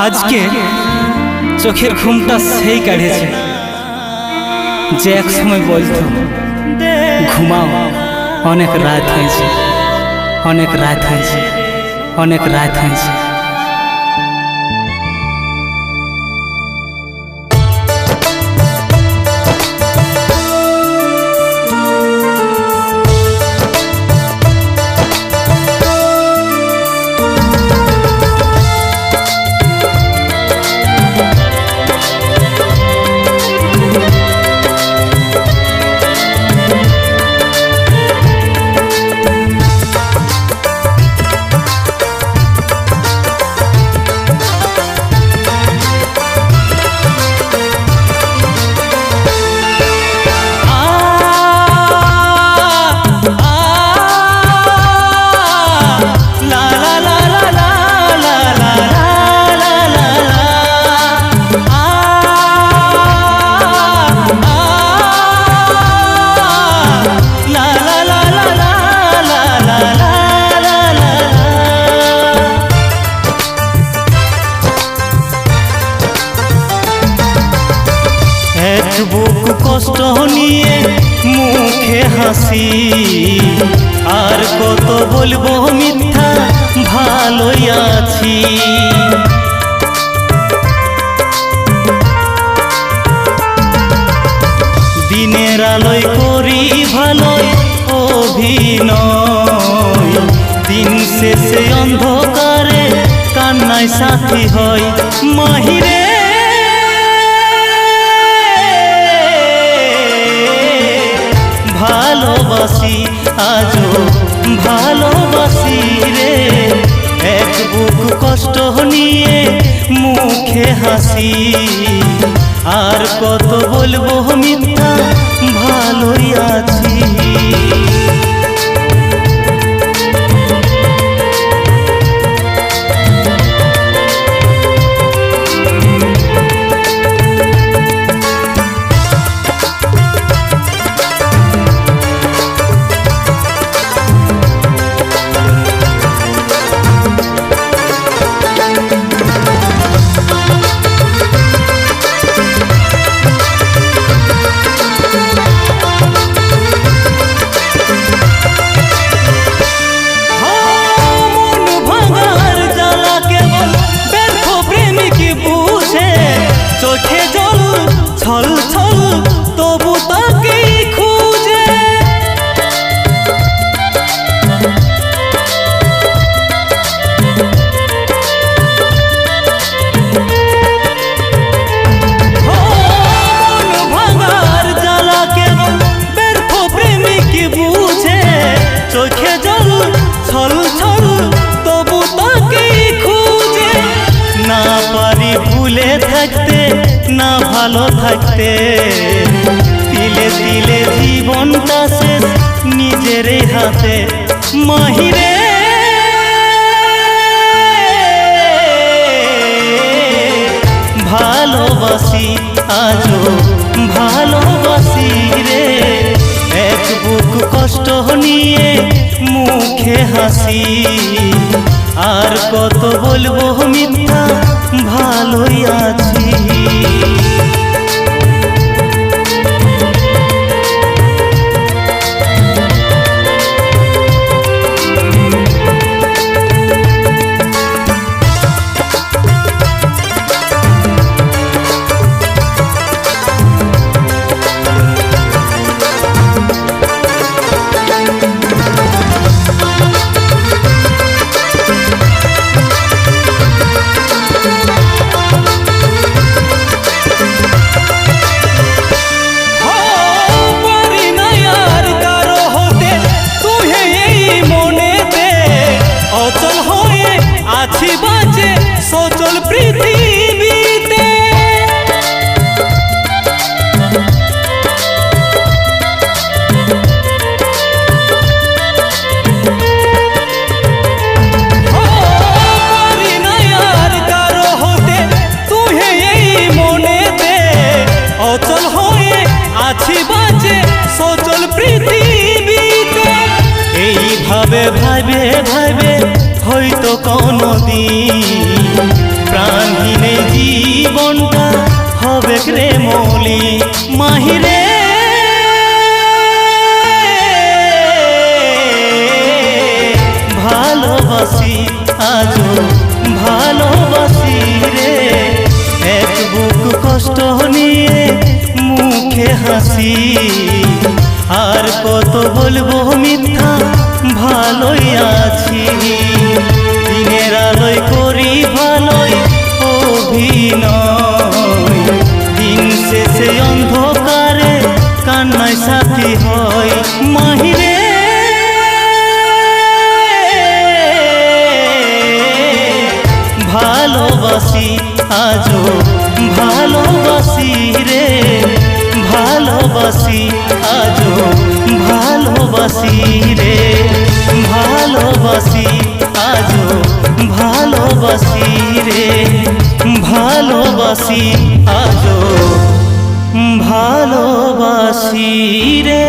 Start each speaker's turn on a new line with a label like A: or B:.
A: আজকে চোখের ঘুমটা সেই কাড়িয়েছে যে এক সময় বলতো ঘুমাও, অনেক রাত হয়েছে, অনেক রাত হয়েছে, অনেক রাত হয়েছে।
B: বুক কষ্ট নিয়ে মুখে হাসি, আর কত বলবো মিথ্যা ভালোই আছি। দিনের আলোয় করি ভালোই অভিনয়, দিন শেষে অন্ধকারে কান্নায় সাথী হয়। মাহিরে ভালোবাসি, আজও ভালোবাসি রে, এক বুক কষ্ট নিয়ে মুখে হাসি, আর কত বলবো মিথ্যা ভালোই আছি। ছল ছল তবু তাকে খুঁজে, ভাঙার জ্বালা কেবল ব্যর্থ প্রেমিক বুঝে, চোখে জল ছল ছল তবু তাকে খুঁজে। না পারি ভুলে থাকতে, না ভালো থাকতে, তিলে তিলে জীবনটা শেষ নিজের হাতে। মাহিরে ভালোবাসি, আজও ভালোবাসি রে, এক বুক কষ্ট নিয়ে মুখে হাসি, আর কত বলবো মিথ্যা ভালোই আছি। আছি বাঁচে সচল পৃথিবীতে, পারি না আর কারো হতে তুহে এই মনেতে, অচল হয়ে আছি বাঁচে সচল পৃথিবীতে। এইভাবে ভাবে ভাবে হয়তো কোনদিন প্রাণহীন কষ্ট নিয়ে মুখে হাসি, আর কত বলবো মিথ্যা ভালোই আছি। দিনের আলোয় করি ভালোই অভিনয়, দিন শেষে অন্ধকারে কান্নায় সাথী হয়। মাহিরে ভালোবাসি আজও ভালোবাসি রে, ভালোবাসি আজও ভালোবাসি রে, ভালোবাসি আজও ভালোবাসি রে, ভালোবাসি আজও ভালোবাসি রে।